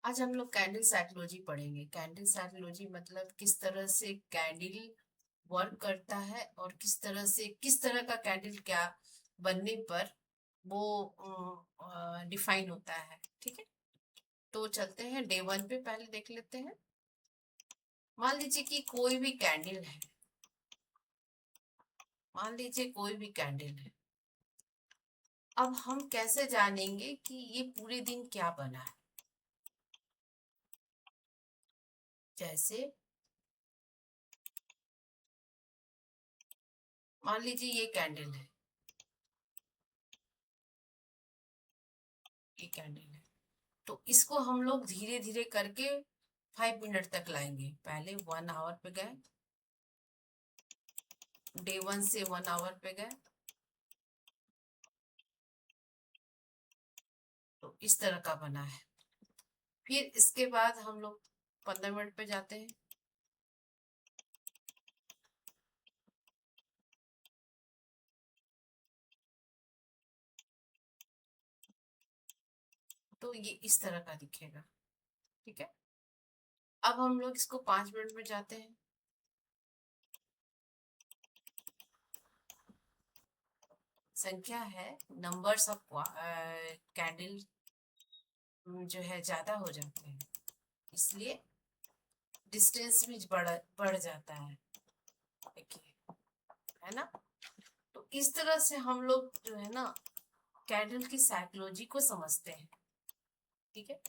आज हम लोग कैंडल साइकोलॉजी पढ़ेंगे। कैंडल साइकोलॉजी मतलब किस तरह से कैंडल वर्क करता है और किस तरह से किस तरह का कैंडल क्या बनने पर वो डिफाइन होता है। ठीक है, तो चलते हैं डे वन पे। पहले देख लेते हैं। मान लीजिए कि कोई भी कैंडल है। मान लीजिए कोई भी कैंडल है। अब हम कैसे जानेंगे कि ये पूरे दिन क्या बना है? जैसे मान लीजिए ये कैंडल है। ये कैंडल है तो इसको हम लोग धीरे धीरे करके 5 मिनट तक लाएंगे। पहले 1 आवर पे गए, डे वन से 1 आवर पे गए, तो इस तरह का बना है। फिर इसके बाद हम लोग 15 मिनट पे जाते हैं। तो ये इस तरह का दिखेगा। ठीक है, अब हम लोग इसको 5 मिनट में जाते हैं। संख्या है, नंबर्स ऑफ कैंडल जो है ज्यादा हो जाते हैं, इसलिए डिस्टेंस भी बढ़ जाता है। देखिए, है ना? तो इस तरह से हम लोग जो है ना कैंडल की साइकोलॉजी को समझते हैं। ठीक है,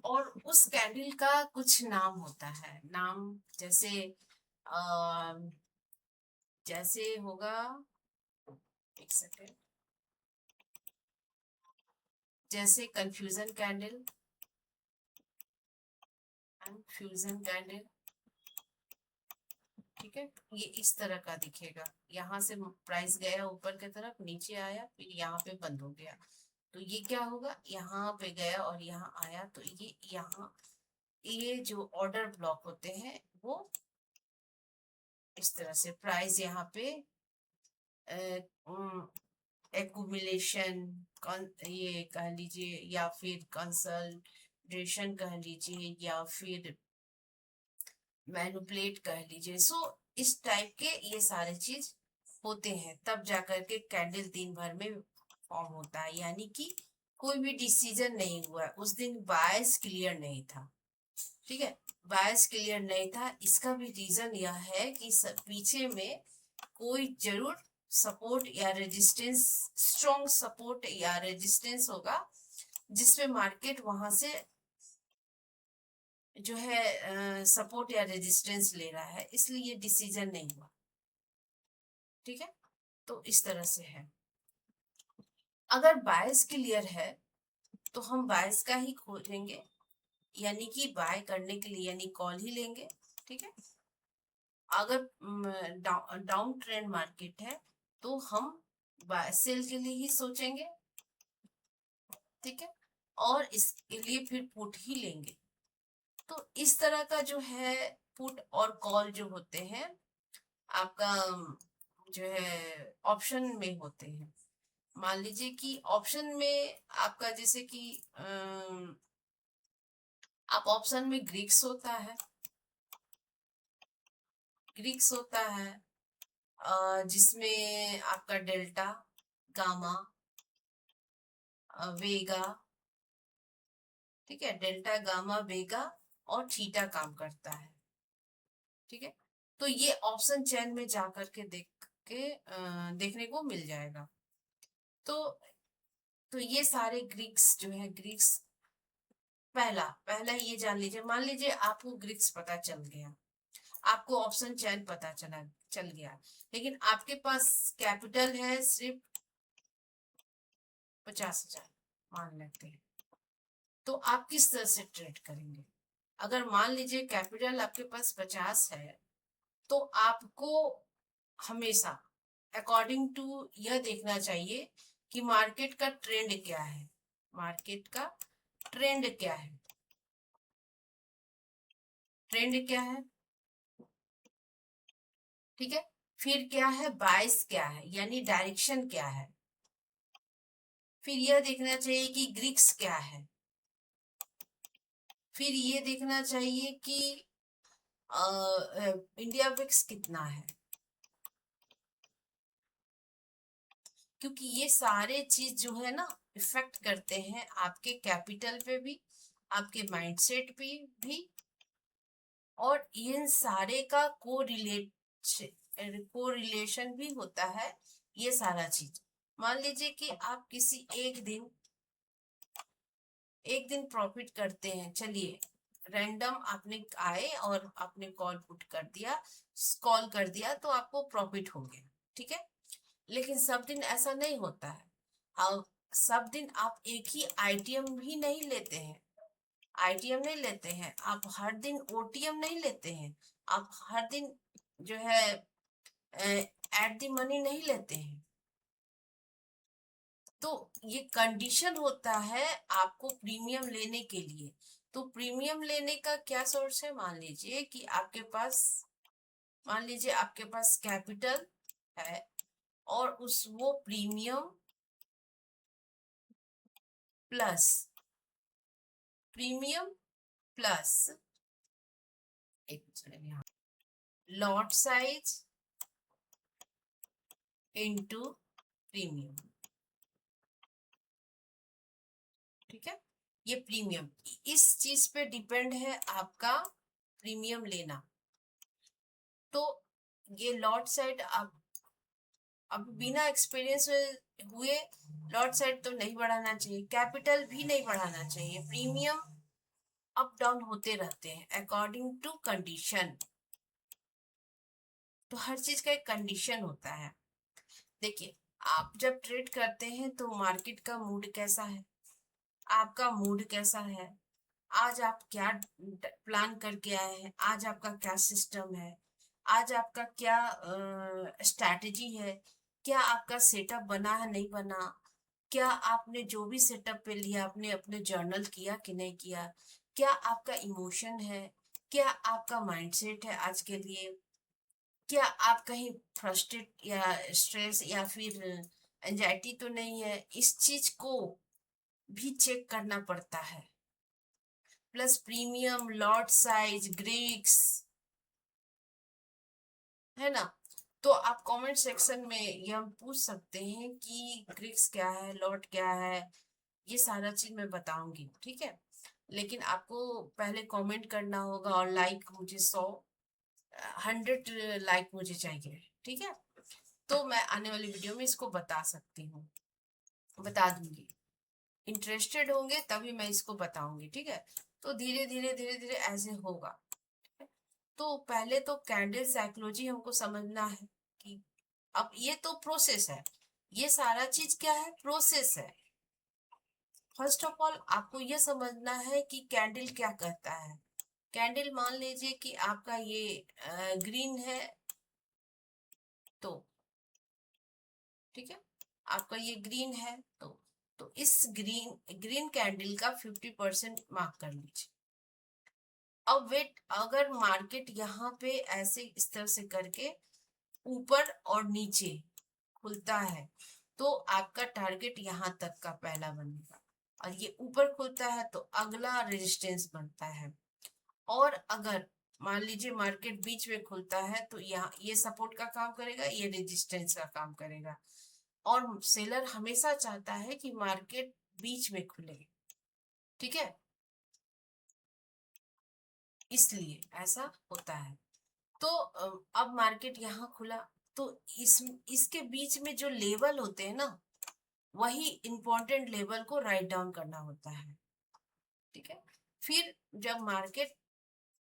और उस कैंडल का कुछ नाम होता है। नाम जैसे अ, जैसे होगा, एक सेकेंड, जैसे कंफ्यूजन कैंडल, कंफ्यूजन कैंडल। ठीक है, ये इस तरह का दिखेगा। यहाँ से प्राइस गया ऊपर की तरफ, नीचे आया, फिर यहाँ पे बंद हो गया। तो ये क्या होगा, यहाँ पे गया और यहाँ आया, तो ये यहाँ ये जो ऑर्डर ब्लॉक होते हैं वो इस तरह से प्राइस यहाँ पे एक्यूमुलेशन, ये कह लीजिए, या फिर कंसल्टेशन कह लीजिए, या फिर मैनिपुलेट कह लीजिए। सो इस टाइप के ये सारे चीज होते हैं, तब जाकर के कैंडल दिन भर में फॉर्म होता है। यानी कि कोई भी डिसीजन नहीं हुआ उस दिन, बायस क्लियर नहीं था। ठीक है, बायस क्लियर नहीं था। इसका भी रीजन यह है कि पीछे में कोई जरूर सपोर्ट या रेजिस्टेंस, स्ट्रॉन्ग सपोर्ट या रेजिस्टेंस होगा, जिसमें मार्केट वहां से जो है सपोर्ट या रेजिस्टेंस ले रहा है, इसलिए डिसीजन नहीं हुआ। ठीक है, तो इस तरह से है। अगर बायस क्लियर है तो हम बायस का ही खोजेंगे, यानी कि बाय करने के लिए, यानी कॉल ही लेंगे। ठीक है, अगर डाउन ट्रेंड मार्केट है तो हम सेल के लिए ही सोचेंगे। ठीक है, और इसके लिए फिर पुट ही लेंगे। तो इस तरह का जो है पुट और कॉल जो होते हैं आपका जो है ऑप्शन में होते हैं। मान लीजिए कि ऑप्शन में आपका जैसे कि आप ऑप्शन में ग्रीक्स होता है, ग्रीक्स होता है जिसमें आपका डेल्टा, गामा, वेगा। ठीक है, डेल्टा, गामा, वेगा और थीटा काम करता है। ठीक है, तो ये ऑप्शन चेन में जाकर के देखने को मिल जाएगा। तो तो ये सारे ग्रीक्स जो है, ग्रीक्स पहला पहला ये जान लीजिए। मान लीजिए आपको ग्रीक्स पता चल गया, आपको ऑप्शन चेन पता चल गया, लेकिन आपके पास कैपिटल है सिर्फ 50,000 मान लेते हैं। तो आप किस तरह से ट्रेड करेंगे? अगर मान लीजिए कैपिटल आपके पास 50 है, तो आपको हमेशा अकॉर्डिंग टू यह देखना चाहिए कि मार्केट का ट्रेंड क्या है। मार्केट का ट्रेंड क्या है? ट्रेंड क्या है? ठीक है, फिर क्या है, बाइस क्या है, यानी डायरेक्शन क्या है। फिर यह देखना चाहिए कि ग्रीक्स क्या है। फिर ये देखना चाहिए कि इंडिया विक्स कितना है, क्योंकि ये सारे चीज जो है ना इफेक्ट करते हैं आपके कैपिटल पे भी, आपके माइंडसेट पे भी, और इन सारे का कोरिलेशन भी होता है ये सारा चीज। मान लीजिए कि आप किसी एक दिन प्रॉफिट करते हैं, चलिए रैंडम आपने आए और आपने कॉल कर दिया तो आपको प्रॉफिट हो गया, ठीक है। लेकिन सब दिन ऐसा नहीं होता है। अब सब दिन आप एक ही आईटीएम भी नहीं लेते हैं, आईटीएम नहीं लेते हैं, आप हर दिन ओटीएम नहीं लेते हैं, आप हर दिन जो है एट दी मनी नहीं लेते हैं। तो ये कंडीशन होता है आपको प्रीमियम लेने के लिए। तो प्रीमियम लेने का क्या सोर्स है, मान लीजिए आपके पास कैपिटल है और उस वो plus premium plus lot size into premium, ठीक है। ये प्रीमियम इस चीज पे डिपेंड है आपका प्रीमियम लेना। तो ये लॉट साइड आप अब बिना एक्सपीरियंस हुए लॉट साइड तो नहीं बढ़ाना चाहिए, कैपिटल भी नहीं बढ़ाना चाहिए। प्रीमियम अप डाउन होते रहते हैं अकॉर्डिंग टू कंडीशन। तो हर चीज का एक कंडीशन होता है। देखिए, आप जब ट्रेड करते हैं तो मार्केट का मूड कैसा है, आपका मूड कैसा है, आज आप क्या प्लान करके आए हैं, आज आपका क्या सिस्टम है, आज आपका क्या स्ट्रैटेजी है, क्या आपका सेटअप बना है नहीं बना, क्या आपने जो भी सेटअप पे लिया आपने अपने जर्नल किया कि नहीं किया, क्या आपका इमोशन है, क्या आपका माइंडसेट है आज के लिए, क्या आप कहीं फ्रस्ट्रेट या स्ट्रेस या फिर एंजाइटी तो नहीं है, इस चीज को भी चेक करना पड़ता है। Plus premium, lot size, Greeks, है ना। तो आप कमेंट सेक्शन में ये हम पूछ सकते हैं कि ग्रीक्स क्या है, लॉट क्या है, ये सारा चीज मैं बताऊंगी, ठीक है। लेकिन आपको पहले कमेंट करना होगा और लाइक मुझे 100 लाइक मुझे चाहिए, ठीक है। तो मैं आने वाली वीडियो में इसको बता सकती हूँ, बता दूंगी। इंटरेस्टेड होंगे तभी मैं इसको बताऊंगी, ठीक है। तो धीरे धीरे धीरे धीरे ऐसे होगा। तो पहले तो कैंडल साइकोलॉजी हमको समझना है कि अब ये तो प्रोसेस है, ये सारा चीज क्या है, प्रोसेस है। फर्स्ट ऑफ ऑल आपको ये समझना है कि कैंडल क्या कहता है। कैंडल मान लीजिए कि आपका ये ग्रीन है, तो ठीक है, आपका ये ग्रीन है, तो इस ग्रीन कैंडल का 50% मार्क कर लीजिए। अब वेट, अगर मार्केट यहाँ पे ऐसे इस तरह से करके ऊपर और नीचे खुलता है तो आपका टारगेट यहाँ तक का पहला बनेगा, और ये ऊपर खुलता है तो अगला रेजिस्टेंस बनता है। और अगर मान लीजिए मार्केट बीच में खुलता है तो यहाँ ये सपोर्ट का काम करेगा, ये रेजिस्टेंस का काम करेगा। और सेलर हमेशा चाहता है कि मार्केट बीच में खुले, ठीक है, इसलिए ऐसा होता है। तो अब मार्केट यहाँ खुला तो इसके बीच में जो लेवल होते हैं ना, वही इंपॉर्टेंट लेवल को राइट डाउन करना होता है, ठीक है। फिर जब मार्केट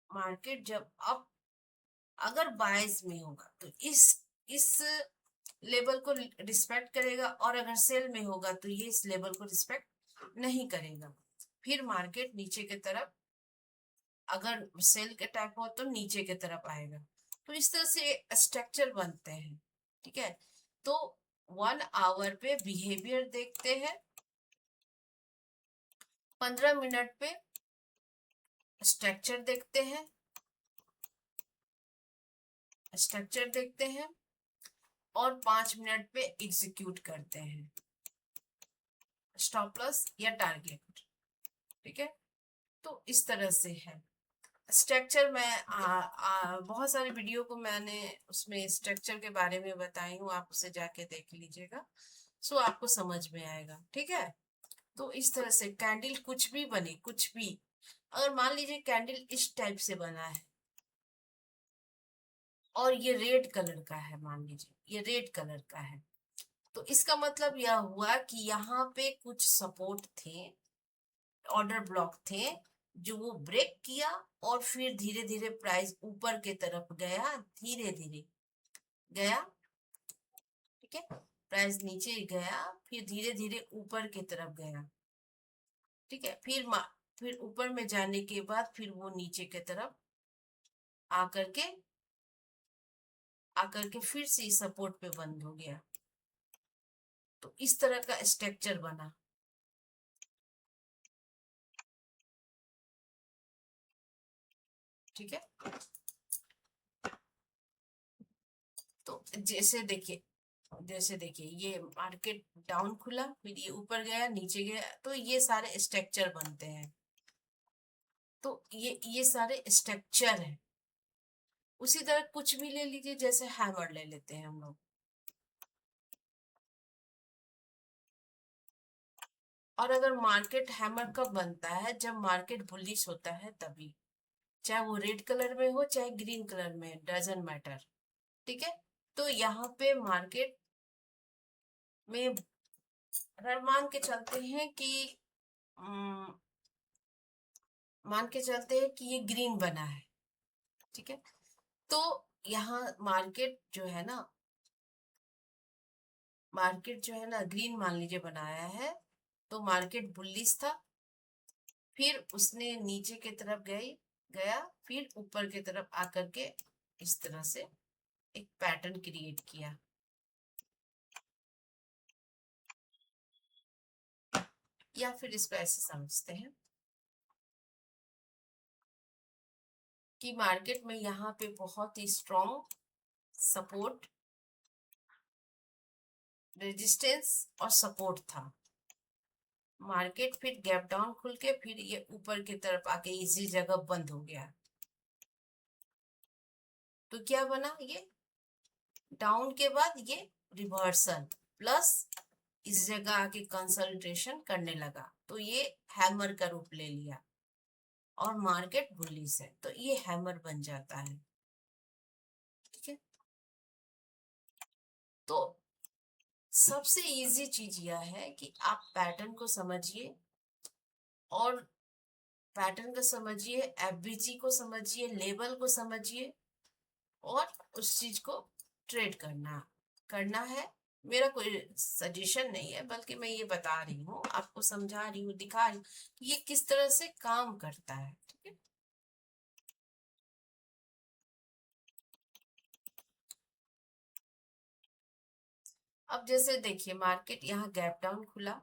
मार्केट जब अब अगर बायस में होगा तो इस लेवल को रिस्पेक्ट करेगा, और अगर सेल में होगा तो ये इस लेवल को रिस्पेक्ट नहीं करेगा। फिर मार्केट नीचे की तरफ, अगर सेल के टाइप हो तो नीचे की तरफ आएगा। तो इस तरह से स्ट्रक्चर बनते हैं, ठीक है। तो 1 आवर पे बिहेवियर देखते हैं, 15 मिनट पे स्ट्रक्चर देखते हैं, और 5 मिनट पे एग्जीक्यूट करते हैं स्टॉप लॉस या टारगेट, ठीक है। तो इस तरह से है स्ट्रक्चर। मैं बहुत सारे वीडियो को मैंने उसमें स्ट्रक्चर के बारे में बताई हूँ, आप उसे जाके देख लीजिएगा, सो आपको समझ में आएगा। ठीक है, तो इस तरह से कैंडल कुछ भी बने, कुछ भी, अगर मान लीजिए कैंडल इस टाइप से बना है और ये रेड कलर का है, मान लीजिए ये रेड कलर का है, तो इसका मतलब यह हुआ कि यहाँ पे कुछ सपोर्ट थे, ऑर्डर ब्लॉक थे, जो वो ब्रेक किया और फिर धीरे धीरे प्राइस ऊपर के तरफ गया, धीरे धीरे गया। ठीक है, प्राइस नीचे गया, फिर धीरे धीरे ऊपर की तरफ गया। ठीक है, फिर ऊपर में जाने के बाद फिर वो नीचे की तरफ आकर के फिर से सपोर्ट पे बंद हो गया। तो इस तरह का स्ट्रक्चर बना। ठीक है, तो जैसे देखिए ये मार्केट डाउन खुला, फिर ये ऊपर गया, नीचे गया, तो ये सारे स्ट्रक्चर बनते हैं। तो ये सारे स्ट्रक्चर है। उसी तरह कुछ भी ले लीजिए, जैसे हैमर ले लेते हैं हम लोग। और अगर मार्केट हैमर कब बनता है, जब मार्केट बुलिश होता है तभी, चाहे वो रेड कलर में हो चाहे ग्रीन कलर में, डजेंट मैटर। ठीक है, तो यहाँ पे मार्केट में अगर मान के चलते हैं कि मान के चलते हैं कि ये ग्रीन बना है। ठीक है, तो यहाँ मार्केट जो है ना ग्रीन मान लीजिए बनाया है, तो मार्केट बुलिश था, फिर उसने नीचे की तरफ गया, फिर ऊपर की तरफ आकर के इस तरह से एक पैटर्न क्रिएट किया। या फिर इसको ऐसे समझते हैं कि मार्केट में यहाँ पे बहुत ही स्ट्रॉन्ग सपोर्ट, रेजिस्टेंस और सपोर्ट था। मार्केट फिर गैप डाउन खुल के फिर ये ऊपर की तरफ आके इसी जगह बंद हो गया। तो क्या बना, ये डाउन के बाद ये रिवर्सल प्लस इस जगह आके कंसंट्रेशन करने लगा, तो ये हैमर का रूप ले लिया। और मार्केट बुलिश है तो ये हैमर बन जाता है। ठीक है, तो सबसे इजी चीज यह है कि आप पैटर्न को समझिए, और पैटर्न को समझिए, एफबीजी को समझिए, लेवल को समझिए, और उस चीज को ट्रेड करना है। मेरा कोई सजेशन नहीं है, बल्कि मैं ये बता रही हूँ, आपको समझा रही हूँ, दिखा रही हूँ कि ये किस तरह से काम करता है। ठीक है, अब जैसे देखिए मार्केट यहाँ गैप डाउन खुला,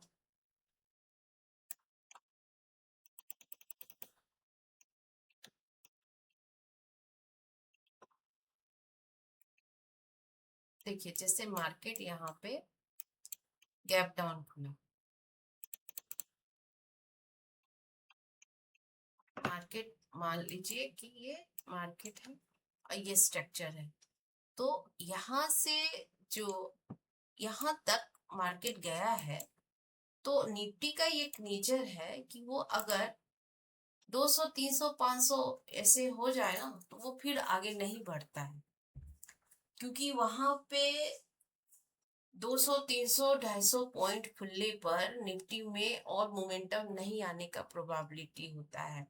देखिए जैसे मार्केट यहाँ पे गैप डाउन खुला, मार्केट मान लीजिए कि ये मार्केट है और ये स्ट्रक्चर है, तो यहाँ से जो यहाँ तक मार्केट गया है, तो निफ्टी का ये एक नेचर है कि वो अगर 200 300 500 ऐसे हो जाए ना, तो वो फिर आगे नहीं बढ़ता है, क्योंकि वहां पे 200 300 250 पॉइंट खुलने पर निफ्टी में और मोमेंटम नहीं आने का प्रोबेबिलिटी होता है।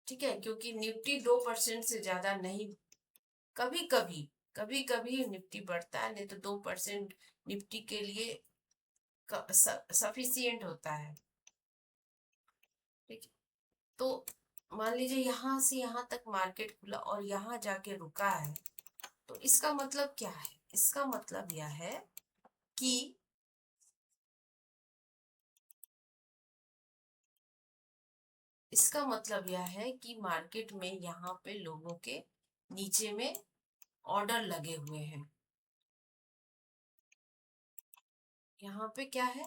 ठीक है, क्योंकि निफ्टी 2% से ज्यादा नहीं, कभी कभी कभी कभी निफ्टी बढ़ता है, नहीं तो 2% निफ्टी के लिए सफिशियंट होता है। ठीक है, तो मान लीजिए यहाँ से यहाँ तक मार्केट खुला और यहाँ जाके रुका है, तो इसका मतलब क्या है, इसका मतलब यह है कि मार्केट में यहाँ पे लोगों के नीचे में ऑर्डर लगे हुए हैं। यहाँ पे क्या है,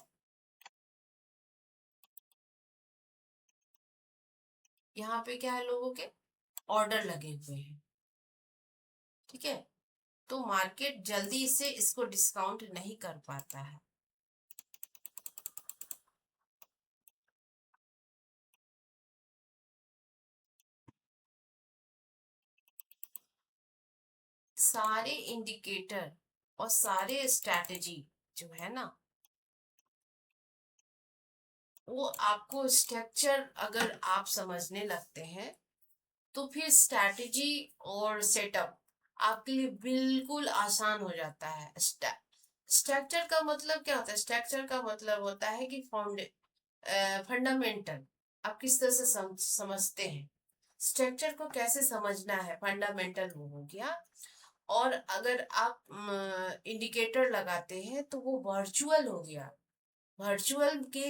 यहाँ पे क्या है, लोगों के ऑर्डर लगे हुए हैं, ठीक है। तो मार्केट जल्दी से इसको डिस्काउंट नहीं कर पाता है। सारे इंडिकेटर और सारे स्ट्रैटेजी जो है ना, वो आपको स्ट्रक्चर अगर आप समझने लगते हैं तो फिर स्ट्रैटेजी और सेटअप आपके लिए बिल्कुल आसान हो जाता है। स्ट्रक्चर का मतलब क्या होता है? स्ट्रक्चर का मतलब होता है कि फंडामेंटल आप किस तरह से समझते हैं। स्ट्रक्चर को कैसे समझना है, फंडामेंटल वो हो गया। और अगर आप इंडिकेटर लगाते हैं तो वो वर्चुअल हो गया। वर्चुअल के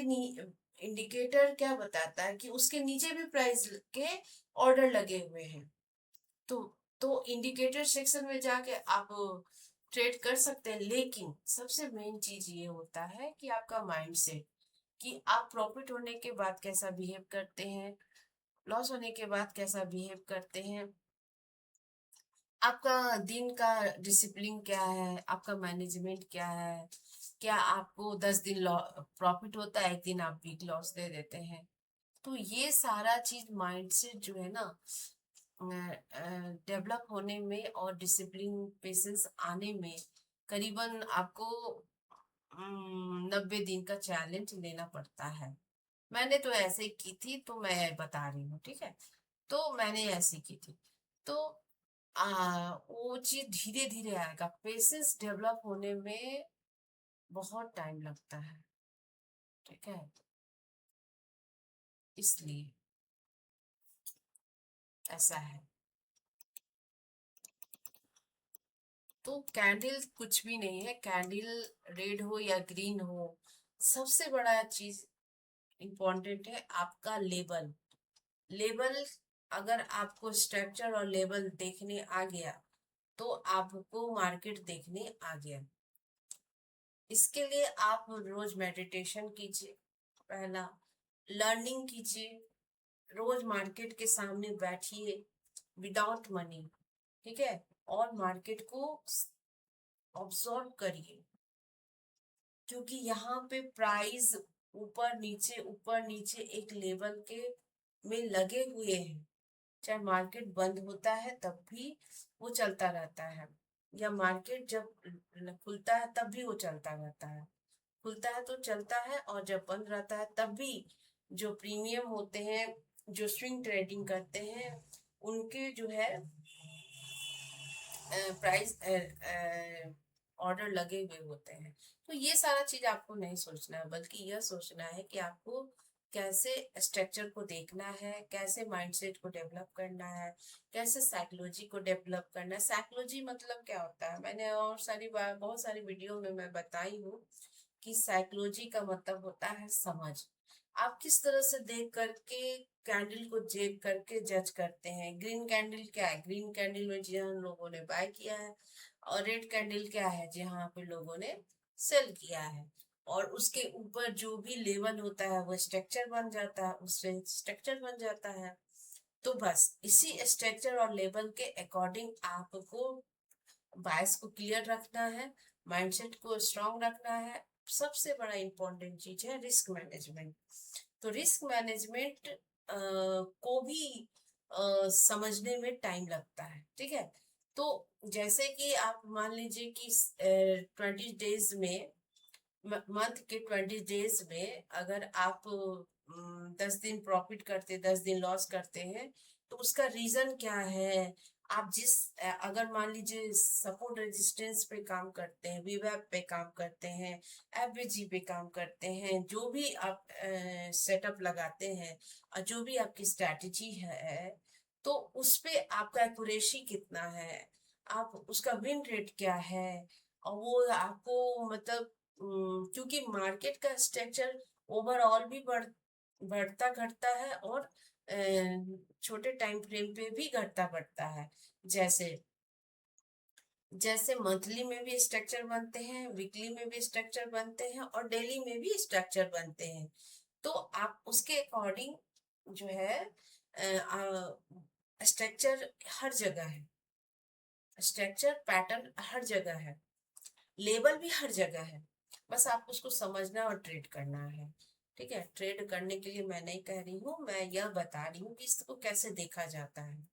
इंडिकेटर क्या बताता है कि उसके नीचे भी प्राइस के ऑर्डर लगे हुए हैं। तो तो इंडिकेटर सेक्शन में जाके आप ट्रेड कर सकते हैं, लेकिन सबसे मेन चीज ये होता है कि आपका माइंडसेट, कि आप प्रॉफिट होने के बाद कैसा बिहेव करते हैं, लॉस होने के बाद कैसा बिहेव करते हैं, आपका दिन का डिसिप्लिन क्या है, आपका मैनेजमेंट क्या है। क्या आपको 10 दिन प्रॉफिट होता है, एक दिन आप वीक लॉस दे देते हैं। तो ये सारा चीज माइंडसेट जो है ना, डेवलप होने में और डिसिप्लिन पेशेंस आने में करीबन आपको 90 दिन का चैलेंज लेना पड़ता है। मैंने तो ऐसे की थी, तो मैं बता रही हूँ, ठीक है। तो मैंने ऐसी की थी। तो वो चीज धीरे धीरे आएगा, पेशेंस डेवलप होने में बहुत टाइम लगता है, ठीक है। इसलिए ऐसा है। तो कैंडल कुछ भी नहीं है, कैंडल रेड हो या ग्रीन हो, सबसे बड़ा चीज इम्पोर्टेंट है आपका लेबल। लेबल, अगर आपको स्ट्रक्चर और लेबल देखने आ गया तो आपको मार्केट देखने आ गया। इसके लिए आप रोज मेडिटेशन कीजिए, पहला लर्निंग कीजिए, रोज मार्केट के सामने बैठिए विदाउट मनी, ठीक है। और मार्केट को ऑब्जर्व करिए, क्योंकि यहाँ पे प्राइस ऊपर नीचे एक लेवल के में लगे हुए हैं। चाहे मार्केट बंद होता है तब भी वो चलता रहता है, या मार्केट जब खुलता है तब भी वो चलता रहता है। खुलता है तो चलता है, और जब बंद रहता है तब भी जो प्रीमियम होते हैं, जो स्विंग ट्रेडिंग करते हैं, उनके जो है प्राइस ऑर्डर लगे हुए होते हैं। तो ये सारा चीज आपको नहीं सोचना है, बल्कि यह सोचना है कि आपको कैसे स्ट्रक्चर को देखना है, कैसे माइंडसेट को डेवलप करना है, कैसे साइकोलॉजी को डेवलप करना है। साइकोलॉजी मतलब क्या होता है, मैंने और सारी बार बहुत सारी वीडियो में मैं बताई हूँ कि साइकोलॉजी का मतलब होता है समझ। आप किस तरह से देख करके कैंडल को चेक करके जज करते हैं। ग्रीन कैंडल क्या है? ग्रीन कैंडल में जहाँ लोगों ने बाय किया है, और रेड कैंडल क्या है? जहाँ पे लोगों ने सेल किया है। और उसके ऊपर जो भी लेवल होता है वो स्ट्रक्चर बन जाता है, उससे स्ट्रक्चर बन जाता है। तो बस इसी स्ट्रक्चर और लेवल के अकॉर्डिंग आपको बायस को क्लियर रखना है, माइंडसेट को स्ट्रांग रखना है। सबसे बड़ा इंपॉर्टेंट चीज है रिस्क मैनेजमेंट। तो रिस्क मैनेजमेंट को भी समझने में टाइम लगता है, ठीक है। तो जैसे कि आप मान लीजिए कि 20 डेज में, मंथ के 20 डेज में अगर आप 10 दिन प्रॉफिट करते, 10 दिन लॉस करते हैं, तो उसका रीजन क्या है? आप अगर मान लीजिए सपोर्ट रेजिस्टेंस पे काम करते हैं, वीवैप पे काम करते हैं, एफबीजी पे काम करते हैं, जो भी आप सेटअप लगाते हैं और जो भी आपकी स्ट्रैटेजी है, तो उस पे आपका एक्यूरेसी कितना है, आप उसका विन रेट क्या है। और वो आपको मतलब क्योंकि मार्केट का स्ट्रक्चर ओवरऑल भी बढ़ता घटता है, और छोटे टाइम फ्रेम पे भी घटता बढ़ता है। जैसे जैसे मंथली में भी स्ट्रक्चर बनते हैं, वीकली में भी स्ट्रक्चर बनते हैं, और डेली में भी स्ट्रक्चर बनते हैं। तो आप उसके अकॉर्डिंग जो है स्ट्रक्चर हर जगह है, स्ट्रक्चर पैटर्न हर जगह है, लेबल भी हर जगह है, बस आपको उसको समझना और ट्रेड करना है। ठीक है, ट्रेड करने के लिए मैं नहीं कह रही हूँ, मैं यह बता रही हूँ कि इसको कैसे देखा जाता है।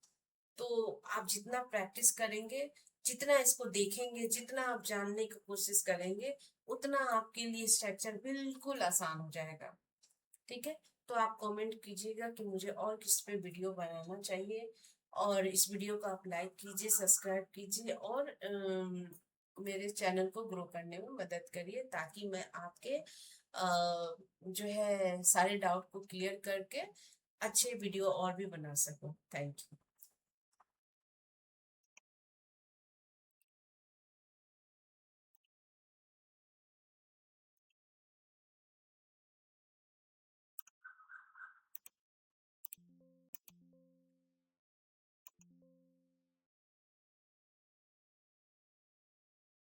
तो आप जितना प्रैक्टिस करेंगे, जितना इसको देखेंगे, जितना आप जानने की कोशिश करेंगे, उतना आपके लिए स्ट्रक्चर बिल्कुल आसान हो जाएगा। ठीक है, तो आप कमेंट कीजिएगा कि मुझे और किस पे वीडियो बनाना चाहिए, और इस वीडियो को आप लाइक कीजिए, सब्सक्राइब कीजिए, और मेरे चैनल को ग्रो करने में मदद करिए, ताकि मैं आपके जो है सारे डाउट को क्लियर करके अच्छे वीडियो और भी बना सकूं। Thank you.